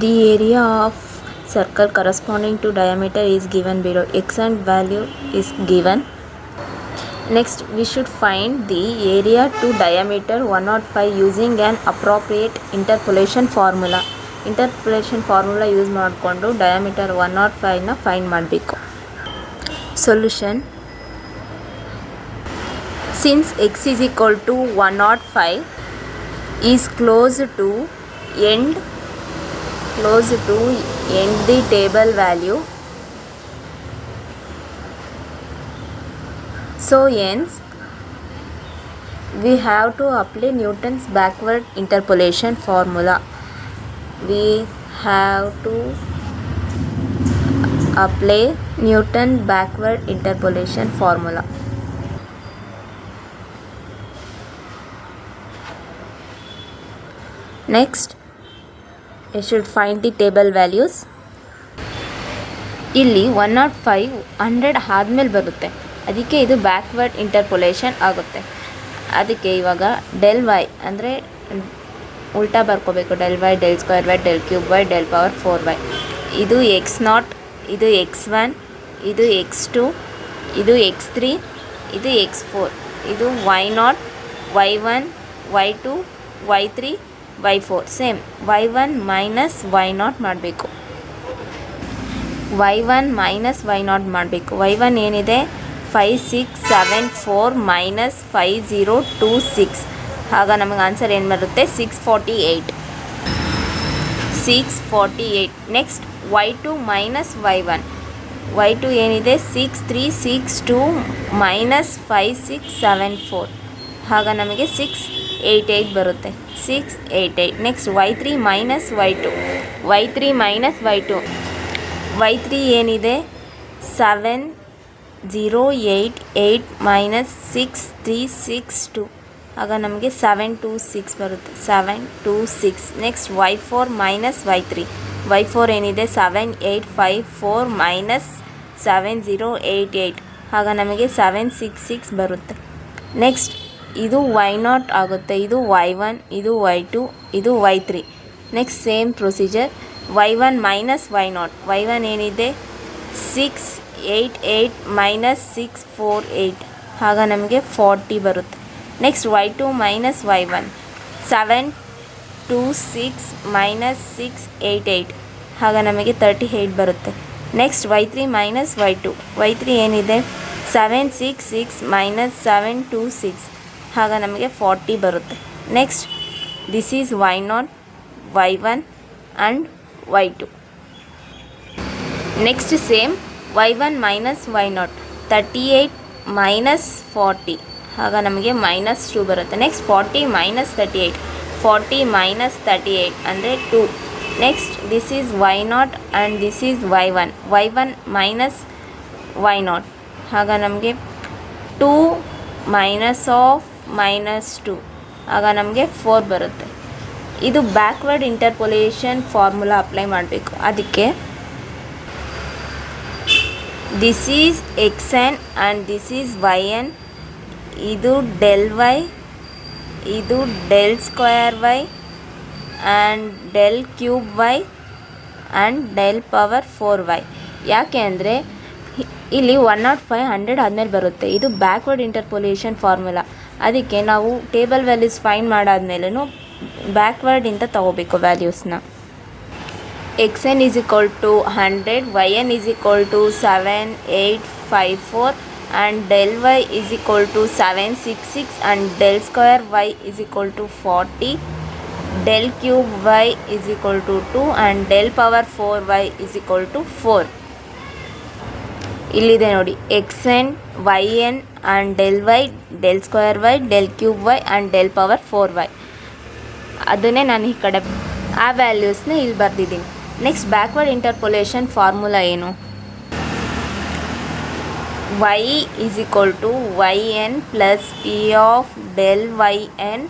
The area of circle corresponding to diameter is given below. X and value is given. Next, we should find the area to diameter 105 using an appropriate interpolation formula. Interpolation formula use ಮಾಡಿಕೊಂಡು diameter 105ನ find ಮಾಡಬೇಕು. Solution: since x is equal to 105 is close to end the table value, so hence we have to apply Newton's backward interpolation formula. We have to apply Newton backward interpolation formula. Next, we should find the table values. ಇಲ್ಲಿ 105 100 ಆದಮೇಲೆ ಬರುತ್ತೆ, ಅದಕ್ಕೆ ಇದು backward interpolation ಆಗುತ್ತೆ. ಅದಕ್ಕೆ ಇವಾಗ del y ಅಂದರೆ ಉಲ್ಟಾ ಬರ್ಕೋಬೇಕು. Del y, del square y, del cube y, del power 4y. ಇದು x0, ಇದು x1, ಇದು x2, ಇದು x3, ಇದು x4, ಇದು y0, y1, y2, y3, y4. Same y1 minus y0 ಮಾಡಬೇಕು. y1 ಮೈನಸ್ y0 ಮಾಡಬೇಕು. y1 ಏನಿದೆ 5674 ಮೈನಸ್ 5026. ಆಗ ನಮಗೆ ಆನ್ಸರ್ ಏನು ಬರುತ್ತೆ? 648. Next y2 minus y1. y2 ಏನಿದೆ 6362 ಮೈನಸ್ 5674. ಆಗ ನಮಗೆ 688 ಬರುತ್ತೆ. 688. Next y3 minus y2. y3 ಏನಿದೆ 7088 ಮೈನಸ್ 6362. ಆಗ ನಮಗೆ 726 ಬರುತ್ತೆ. 726. ನೆಕ್ಸ್ಟ್ y4 ಮೈನಸ್ y3 ಏನಿದೆ 7854 ಮೈನಸ್ 7088. ಆಗ ನಮಗೆ 766 ಬರುತ್ತೆ. ನೆಕ್ಸ್ಟ್ ಇದು y0 ಆಗುತ್ತೆ, ಇದು y1, ಇದು y2, ಇದು y3. Next same procedure y1 minus y1 ಏನಿದೆ 688 ಮೈನಸ್ 648. ಆಗ ನಮಗೆ 40 ಬರುತ್ತೆ. Next y2 minus y1 726 minus 688. ಆಗ ನಮಗೆ 38 ಬರುತ್ತೆ. ನೆಕ್ಸ್ಟ್ y3 ಮೈನಸ್ y3 ಏನಿದೆ 766 ಮೈನಸ್ 726. ಆಗ ನಮಗೆ 40 ಬರುತ್ತೆ. Next this is y0, y1 and y2. Next same y1 minus y0 38 minus 40. ಆಗ ನಮಗೆ -2 ಬರುತ್ತೆ. Next 40 minus 38. 40 ಮೈನಸ್ 38 ಅಂದರೆ 2. Next this is y0 and this is y1 minus y0. ಆಗ ನಮಗೆ 2 ಮೈನಸ್ ಆಫ್ -2. ಆಗ ನಮಗೆ 4 ಬರುತ್ತೆ. ಇದು ಬ್ಯಾಕ್ವರ್ಡ್ ಇಂಟರ್ಪೊಲೇಷನ್ ಫಾರ್ಮುಲಾ ಅಪ್ಲೈ ಮಾಡಬೇಕು. ಅದಕ್ಕೆ this is xn and this is yn. ಇದು ಡೆಲ್ ವೈ, ಇದು del square y and del cube y and del power 4y. ಯಾಕೆ ಅಂದರೆ ಇಲ್ಲಿ 105 100 ಆದಮೇಲೆ ಬರುತ್ತೆ. ಇದು ಬ್ಯಾಕ್ವರ್ಡ್ ಇಂಟರ್ಪೊಲೇಷನ್ ಫಾರ್ಮುಲಾ. ಅದಕ್ಕೆ ನಾವು ಟೇಬಲ್ ವ್ಯಾಲ್ಯೂಸ್ ಫೈಂಡ್ ಮಾಡಾದ್ಮೇಲೂ ಬ್ಯಾಕ್ವರ್ಡ್ ಇಂತ ತಗೋಬೇಕು ವ್ಯಾಲ್ಯೂಸ್ನ. xn is equal to 100, yn is equal to 7854 and del y is equal to 766 and del square y is equal to 40, del cube y is equal to 2 and del power 4y is equal to 4. ಇಲ್ಲಿದೆ ನೋಡಿ xn, yn and del y, del square y, del cube y and del power 4y. ಅದನ್ನೇ ನಾನು ಈ ಕಡೆ ಆ ವ್ಯಾಲ್ಯೂಸ್ನ ಇಲ್ಲಿ ಬರ್ದಿದ್ದೀನಿ. Next backward interpolation formula ಏನು? y is equal to yn plus p of del yn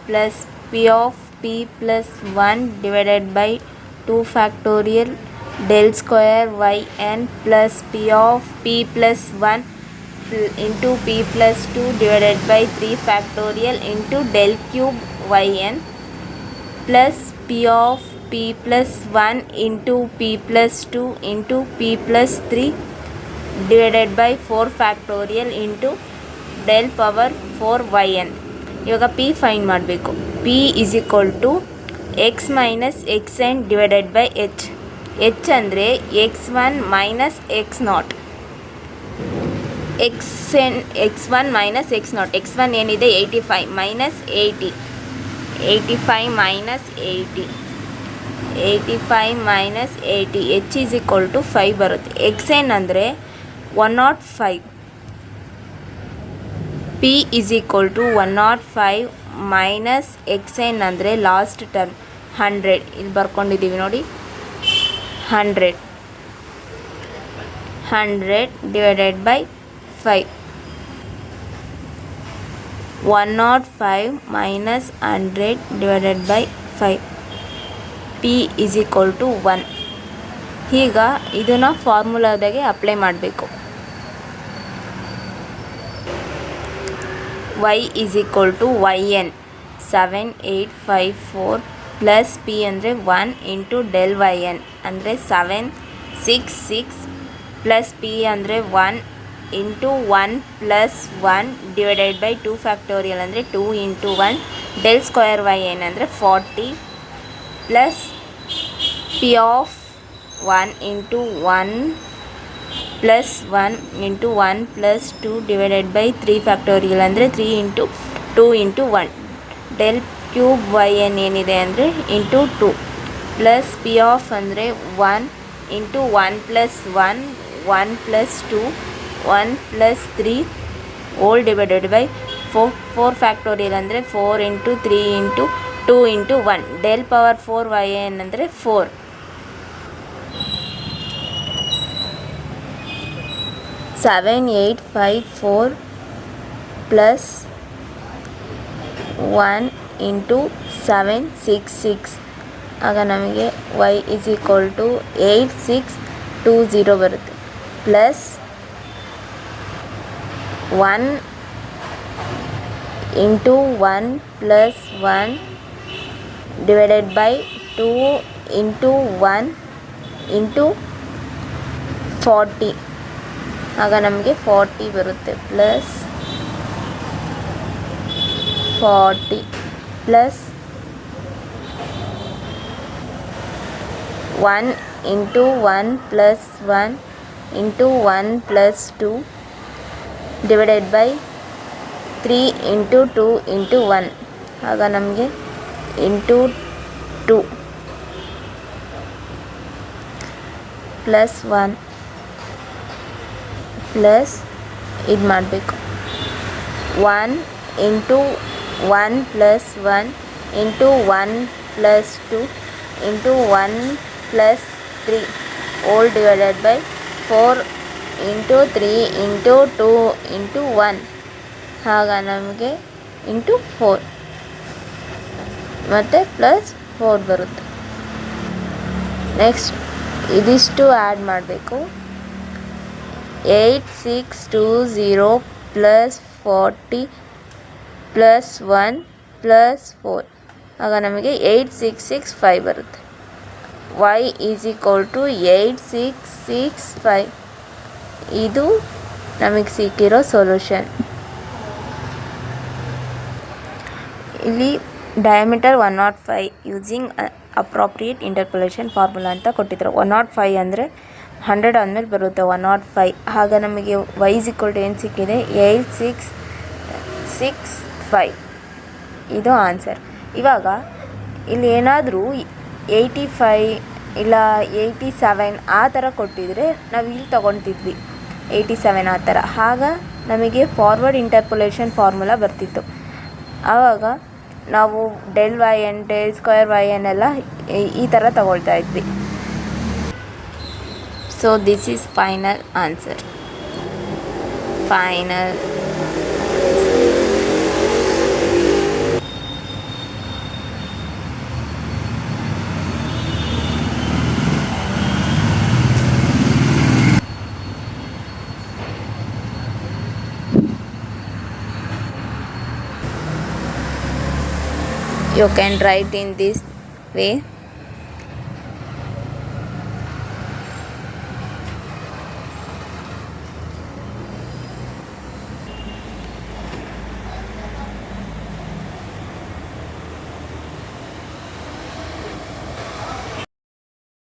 plus p of p plus 1 divided by 2 factorial del square yn plus p of p plus 1 into p plus 2 divided by 3 factorial into del cube yn plus p of p plus 1 into p plus 2 into p plus 3 divided by 4 factorial into del power 4 yn. ಇವಾಗ p find ಮಾಡಬೇಕು. p is equal to x minus xn divided by h. h ಅಂದರೆ x1 minus x0. x1 minus x0. x1 ಏನಿದೆ 85 minus 80. 85 minus 80. 85 minus 80. h is equal to 5 ಬರುತ್ತೆ. xn ಅಂದರೆ 105. p is equal to 105 minus xn ಅಂದರೆ last term 100. ಇಲ್ಲಿ ಬರ್ಕೊಂಡಿದ್ದೀವಿ ನೋಡಿ, 100 divided by 5. 105 minus 100 divided by 5. p is equal to 1. ಈಗ ಇದನ್ನು ಫಾರ್ಮುಲಾದಾಗೆ apply ಮಾಡಬೇಕು. y is equal to yn 7854 plus p ಅಂದರೆ 1 into del yn ಅಂದರೆ 766 ಪ್ಲಸ್ p ಅಂದರೆ 1 into 1 plus 1 divided by 2 factorial ಅಂದರೆ 2 ಇಂಟು 1 del ಸ್ಕ್ವೇರ್ yn ಅಂದರೆ 40 plus p of 1 into 1 plus 1 into 1 plus 2 divided by 3 factorial ಅಂದರೆ 3 into 2 into 1 del cube yn ಏನಿದೆ ಅಂದರೆ into 2 plus p of ಅಂದರೆ 1 into 1 plus 1 1 plus 2 1 plus 3 whole divided by 4 factorial ಅಂದರೆ 4 into 3 into 2 into 1 del power 4 yn ಅಂದರೆ 4. Seven 854 plus 1 into 766 ಆಗ ನಮಗೆ y is equal to 8620 ಬರುತ್ತೆ. Plus 1 into 1 plus 1 divided by 2 into 1 into 40 ಆಗ ನಮಗೆ 40 ಬರುತ್ತೆ. Plus 40 plus 1 into 1 plus 1 into 1 plus 2 divided by 3 into 2 into 1 ಆಗ ನಮಗೆ ಇಂಟು 2 ಪ್ಲಸ್ 1 ಪ್ಲಸ್ ಇದು ಮಾಡಬೇಕು 1 into 1 plus 1 into 1 plus 2 into 1 plus 3 whole divided by 4 into 3 into 2 into 1 ಆಗ ನಮಗೆ into 4 ಮತ್ತು ಪ್ಲಸ್ 4 ಬರುತ್ತೆ. ನೆಕ್ಸ್ಟ್ ಇದಿಷ್ಟು ಆ್ಯಡ್ ಮಾಡಬೇಕು. 8620 ಪ್ಲಸ್ 40 ಪ್ಲಸ್ 1 ಪ್ಲಸ್ 4 ಆಗ ನಮಗೆ 8665 ಬರುತ್ತೆ. y is equal to 8665. ಇದು ನಮಗೆ ಸಿಕ್ಕಿರೋ ಸೊಲ್ಯೂಷನ್. ಇಲ್ಲಿ diameter 105 using appropriate interpolation formula ಅಂತ ಕೊಟ್ಟಿದ್ರು. 105 ಅಂದರೆ 100 ಆದಮೇಲೆ ಬರುತ್ತೆ 105. ಆಗ ನಮಗೆ y ಇಸ್ ಈಕ್ವಲ್ ಟು ಏನು ಸಿಕ್ಕಿದೆ 8665. ಇದು ಆನ್ಸರ್. ಇವಾಗ ಇಲ್ಲಿ ಏನಾದರೂ 85 ಇಲ್ಲ 87 ಆ ಥರ ಕೊಟ್ಟಿದ್ರೆ ನಾವು ಇಲ್ಲಿ ತೊಗೊತಿದ್ವಿ 87 ಆ ಥರ. ಆಗ ನಮಗೆ ಫಾರ್ವರ್ಡ್ ಇಂಟರ್ಪೋಲೇಷನ್ ಫಾರ್ಮುಲಾ ಬರ್ತಿತ್ತು. ಆವಾಗ ನಾವು del yn del square yn ಎಲ್ಲ ಈ ಥರ ತಗೊಳ್ತಾ ಇದ್ವಿ. So this is final answer. Final you can write in this way.